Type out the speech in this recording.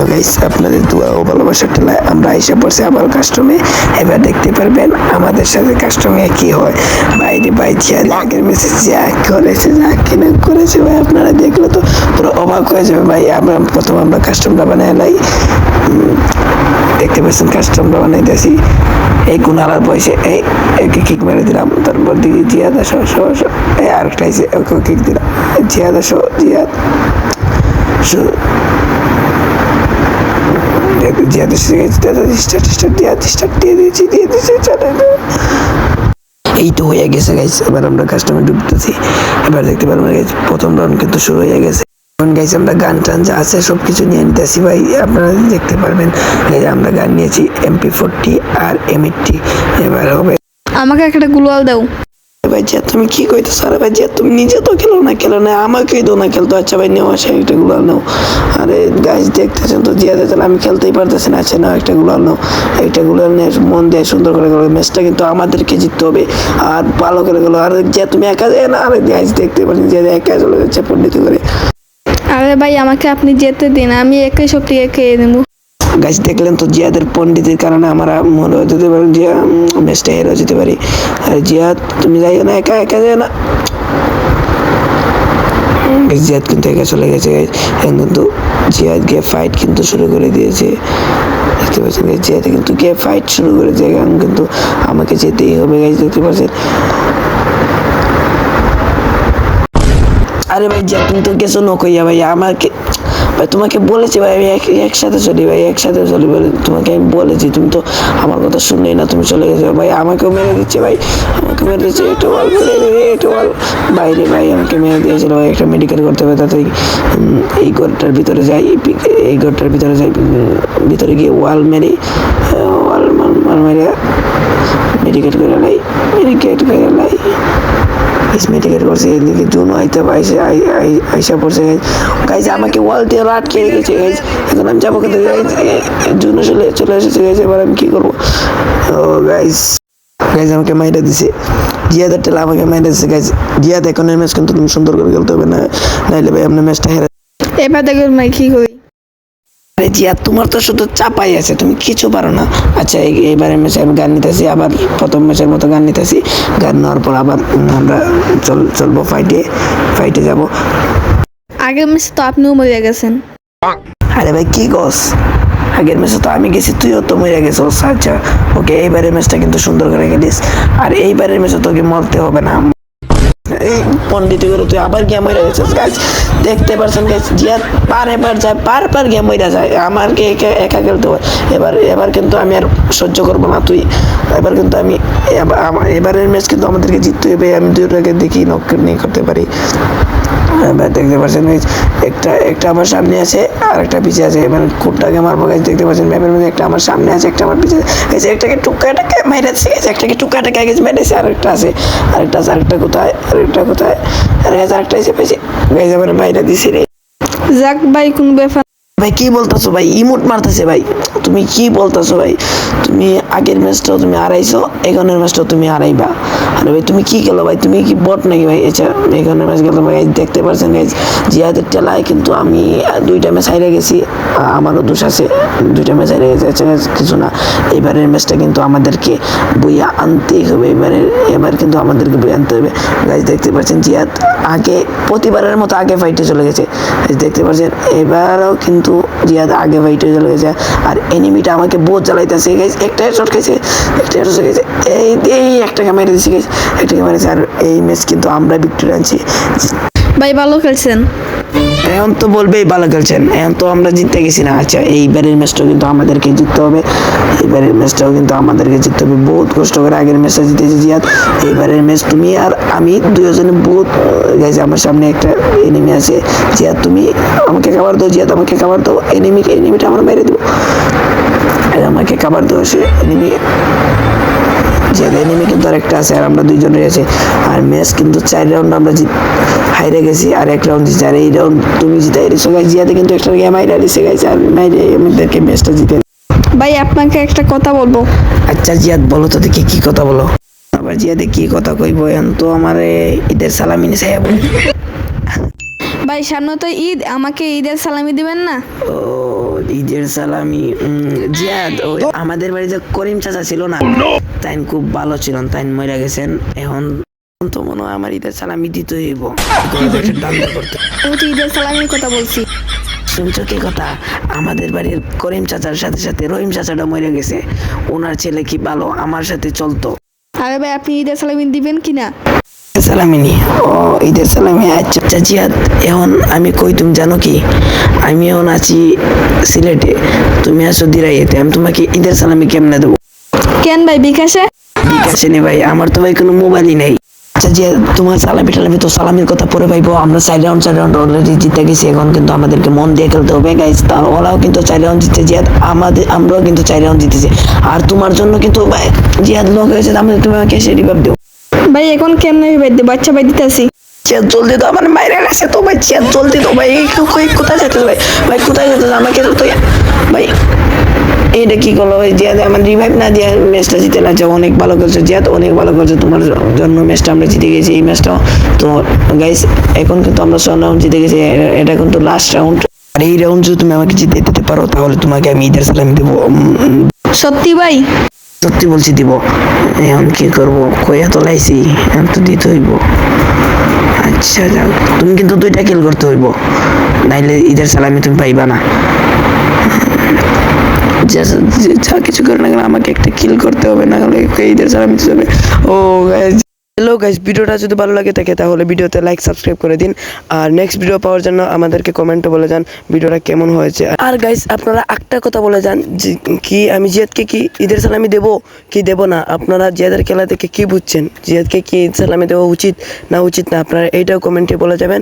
Hello guys, আপনাদের দোয়া ও ভালোবাসার ঠেলায় আমরা এসে পড়ছি আবার কাস্টমে। এবার দেখতে পারবেন আমাদের সাথে কাস্টমে কি হয়। বাইরে ভাই আগের মেসেজ যা করেছে, যা কিনা করেছে ভাই, আপনারা দেখলে তো পুরো অবাক হয়ে যাবে ভাই। আমরা কাস্টমটা বানাই লাই, দেখতে পাচ্ছেন কাস্টমটা বানাইতেছি। এই গুনালার বয়সে একে কিক মেরে দিলাম, তারপর দিকে জিয়াদ আসো এই আরেকটা এসে ওকে কিক দিলাম, জিয়াদ আসো জিয়াদ এই তো হয়ে গেছে গাইস। এবার আমরা কাস্টমার ঢুকতেছি। এবার দেখতে পারবেন গাইস প্রথম রাউন্ড কিন্তু শুরু হয়ে গেছে। গাইস আমরা গান টান যা আছে সবকিছু নিয়ে নিতেছি ভাই, আপনারা দেখতে পারবেন। আমরা গান নিয়েছি MP40 আর M80। এবার হবে আমাকে একটা গ্লোয়াল দাও। ভাই জিয়া তুমি কি কইতেছো? আরে ভাই জিয়া তুমি নিজে তো খেলো না, আমাকেই দো না খেলতো। আচ্ছা ভাই নেও, আসে একটা গুলাল নাও। আরে গাইস দেখতেছেন তো জিয়া তাহলে আমি খেলতেই পারতেছি না। আচ্ছা নাও একটা গুলাল নাও, একটা গুলাল নিয়ে মন দিয়ে সুন্দর করে গেলো। ম্যাচটা কিন্তু আমাদেরকে জিততে হবে আর ভালো করে গেলো। আর জিয়া তুমি একা যায় না, আরে গাইস দেখতে পারেন জিয়া একা চলে যাচ্ছে পণ্ডিত করে। আরে ভাই আমাকে আপনি যেতে দিন, আমি একাই সব টিকে খেয়ে নেবো। গাছ দেখলেন তো জিয়াদের পণ্ডিতের কারণে আমরা মনে হতে পারি জিয়া ম্যাচটা হেরে যেতে পারি। আর জিয়াদ তুমি যাইও না, একা যাই না। জিয়াদ কিন্তু একা চলে গেছে, কিন্তু জিয়াদ গিয়ে ফাইট কিন্তু শুরু করে দিয়েছে। দেখতে পাচ্ছেন জিয়াদ কিন্তু গিয়ে ফাইট শুরু করেছে, এখন কিন্তু আমাকে যেতেই হবে গাইজ, দেখতে পাচ্ছেন। আরে ভাই জিয়া তুমি তো গেছো নকইয়া ভাই, আমাকে ভাই তোমাকে বলেছি ভাই আমি একসাথে চলি ভাই, একসাথে চলি বলে তোমাকে আমি বলেছি, তুমি তো আমার কথা শুনলেই না, তুমি চলে গেছো ভাই। আমাকেও মেরে দিচ্ছে ভাই, আমাকে মেরে দিচ্ছে। একটু বল বাইরে ভাই আমাকে মেরে দিয়েছিল ভাই। একটা মেডিকেল করতে হবে তাড়াতাড়ি। এই ঘরটার ভিতরে যাই, ভিতরে গিয়ে ওয়াল মেরে মেডিকেট করে লাই। মেডিকেট করছে, এদিকে জুনও আইসা পড়ছে গাইজ, আমাকে ওয়াল দিয়ে আটকে রেখেছে গাইজ। এখন আমি যাবো কোথায় গাইজ? জুনও চলে এসেছে গাইজ, এবার আমি কি করবো? ও গাইজ আমাকে মাইরা দিছে, জিয়াদের টেলা আমাকে মাইরা দিছে গাইজ। জিয়াদ এখন এই ম্যাচ কিন্তু তুমি সুন্দর করে খেলতে হবে, না নাইলে ভাই আপনার ম্যাচটা হেরে। এবার দেখুন ভাই কি করি। জিয়া তোমার তো শুধু চাপাই আছে, তুমি কিছু পারো না। আচ্ছা এইবারের ম্যাচে আমি গান নিতেছি, আবার প্রথম ম্যাচের মতো গান নিতেছি। গান নেওয়ার পর আবার আমরা চলবো ফাইটে যাব। আগের ম্যাচে তো আপনিও মরে গেছেন। আরে ভাই কি গস, আগের ম্যাচে তো আমি গেছি, তুইও তো মরে গেছিস। আচ্ছা ওকে, এইবারের ম্যাচটা কিন্তু সুন্দর করে খেলিস, আর এইবারের ম্যাচে তোকে মরতে হবে না। এই পন্ডিত করে তুই আবার গিয়ে মরে গেছিস গাছ, দেখতে পারছেন গাছ। জিয়াদ পার গিয়ে মরে যায়, আমাকে একা খেলতে হয়। এবার কিন্তু আমি আর সহ্য করবো না। তুই এবার কিন্তু এবারের ম্যাচ কিন্তু আমাদেরকে জিততে হবে। আমি দুটোকে দেখি নক নিয়ে করতে পারি। এবার দেখতে পাচ্ছেন একটা আমার সামনে আছে আর একটা পিছিয়ে আছে। এবার কোনটাকে মারবো গাছ, দেখতে পাচ্ছেন ম্যাপের মধ্যে একটা আমার সামনে আছে, একটা আমার পিছিয়ে আছে। একটাকে টুকা মেরেছে, একটাকে টুকা গেছে মেরেছে, আরেকটা কোথায় আরেকটা এসে পেয়েছে গাছ, আমার বাইরে দিছি রে। যাক ভাই কোন ব্যাপার। ভাই কি বলতেছো ভাই, ইমোট মারতেছে ভাই। তুমি কি বলতেছো ভাই? তুমি আগের ম্যাচটাও তুমি হারাইছো, এখানের ম্যাচটাও তুমি হারাইবা। আরে ভাই তুমি কি গেলো ভাই, তুমি কি বট নাকি ভাই? আচ্ছা এখানের ম্যাচ গেলো ভাই, দেখতে পারছেন গাইজ জিয়াদের টেলায় কিন্তু আমি 2টা ম্যাচ হারিয়ে গেছি। আমারও দোষ আছে, 2টা ম্যাচ হারিয়ে গেছে। আচ্ছা কিছু না, এবারের ম্যাচটা কিন্তু আমাদেরকে বইয়া আনতেই হবে। এবার কিন্তু আমাদেরকে বই আনতে হবে গাইজ। দেখতে পাচ্ছেন জিয়াদ প্রতিবারের মতো আগে ফাইটে চলে গেছে, দেখতে পাচ্ছেন। এবারও কিন্তু জিয়াদ আগে ফাইটে চলে গেছে, আর এনিমিটা আমাকে বহুত জ্বালাইতেছে গাইজ। একটা হেডশট খাইছে, এই একটাকে মেরে দিয়েছে গাইজ, একটাকে মেরেছে। আর এই ম্যাচ কিন্তু আমরা ভিক্টরি আনছি ভাই ভালো খেলছেন। এখন তো বলবেই ভালো খেলছেন, এখন তো আমরা জিততে গেছি না। আচ্ছা এইবারের ম্যাচটাও কিন্তু আমাদেরকে জিততে হবে, বহুত কষ্ট করে আগের ম্যাচটা জিতেছি জিয়াদ। এইবারের ম্যাচ তুমি আর আমি দুজনে বহুত গাইজ। আমার সামনে একটা এনিমি আছে, জিয়াদ তুমি আমাকে খাবার দাও, জিয়াদ আমাকে খাবার দাও। এনিমিটা আমরা মেরে দেবো, আমাকে খাবার দাও। সে এনিমি কিন্তু আরেকটা আছে, আর আমরা 2জন রয়েছে। আর ম্যাচ কিন্তু 4 রাউন্ড আমরা হাইরে গেছি, আর 1 রাউন্ড জিতে। আর এই রাউন্ড তুমি জিতে হেরেছো গাইজ। জিয়াতে কিন্তু একটা গেম হাইরে দিছে গাইজ, আর আমাদেরকে ম্যাচটা জিতে। ভাই আপনাকে একটা কথা বলবো। আচ্ছা জিয়াদ বলো তো দেখি কি কথা বলো। আবার জিয়াদে কি কথা কইবো, এখন তো আমার ঈদের সালামি নিছে। ভাই সামনে তো ঈদ, আমাকে ঈদের সালামি দিবেন না? ও ঈদের সালামি জিয়াদ ওই আমাদের বাড়িতে করিম চাচা ছিল না, তাই খুব ভালো ছিলেন, তাই মরে গেছেন। এখন তো মনে হয় আমার ঈদের সালামি দিতে হইব, দান্দা করতে। আমি তো ঈদের সালামির কথা বলছি। শুনছো কি কথা? আমাদের বাড়ির করিম চাচার সাথে সাথে রহিম চাচাটা মরে গেছে, ওনার ছেলে কি ভালো আমার সাথে চলতো। আরে ভাই আপনি ঈদের সালামি দিবেন কি না? সালামি নি, ও ঈদের সালামি। আচ্ছা আচ্ছা জিয়াদ, এখন আমি কই তুমি জানো কি, আমি এখন আছি সিলেটে, তুমি আছো দিরাইতে, আমি তোমাকে ঈদের সালামি কেমনে দেবো? কেন ভাই বিকাশে? বিকাশে নি ভাই, আমার তো ভাই কোনো মোবাইলই নেই। আচ্ছা জিয়াদ, তোমার সালামি টালামি তো সালামির কথা পরে পাইবো, আমরা 4 রাউন্ড অলরেডি জিতে গেছি, এখন কিন্তু আমাদেরকে মন দিয়ে খেলতে হবে গাইস। তার ওরাও কিন্তু 4 রাউন্ড জিতছে জিয়াদ, আমরাও কিন্তু 4 রাউন্ড জিতেছি। আর তোমার জন্য কিন্তু ভাই জিয়াদ লক হয়েছে, আমাদের তুমি আমাকে এসে রিভাইভ দিও। ভাই এখন কেমনে ভাই দেব? বাচ্চা ভাই দিতেছি। চেয়ার জলদি তো আমার মাইরে গেছে তো ভাই, চেয়ার জলদি তো ভাই, কোথায় যেতে ভাই, ভাই কোথায় যেতে আমাকে তো ভাই। এইটা কি করলো ভাই জিয়াদ, আমার রিভাইভ না দিয়ে ম্যাচটা জিতে না যাও। অনেক ভালো করছো জিয়াদ, অনেক ভালো করছো, তোমার জন্য ম্যাচটা আমরা জিতে গেছি। এই ম্যাচটা তো গাইস এখন কিন্তু আমরা 6 রাউন্ড জিতে গেছি, এটা কিন্তু লাস্ট রাউন্ড। আর এই রাউন্ড যদি তুমি আমাকে জিতে দিতে পারো তাহলে তোমাকে আমি ঈদের সালামি দেবো। সত্যি ভাই? সত্যি বলছি দিব। এখন কি করবো, কইয়া তো লাইছি, এখন তো দিতে হইব। আচ্ছা যাও, তুমি কিন্তু 2টা কিল করতে হইব, নাইলে ঈদের সালামি তুমি পাইবা না। যা কিছু করে না কেন আমাকে একটা কিল করতে হবে, না হলে ঈদের সালামি দিতে হবে। ও হ্যালো গাইস, ভিডিওটা যদি ভালো লাগে থাকে তাহলে ভিডিওতে লাইক সাবস্ক্রাইব করে দিন, আর নেক্সট ভিডিও পাওয়ার জন্য আমাদেরকে কমেন্টে বলে যান ভিডিওটা কেমন হয়েছে। আর গাইস আপনারা একটা কথা বলে যান যে কি আমি জিয়াদকে কি ঈদের সালামি দেবো কি দেবো না, আপনারা জিয়াদের খেলা থেকে কি বুঝছেন, জিয়াদকে কি ঈদ সালামি দেওয়া উচিত না উচিত না, আপনারা এইটাও কমেন্টে বলে যাবেন।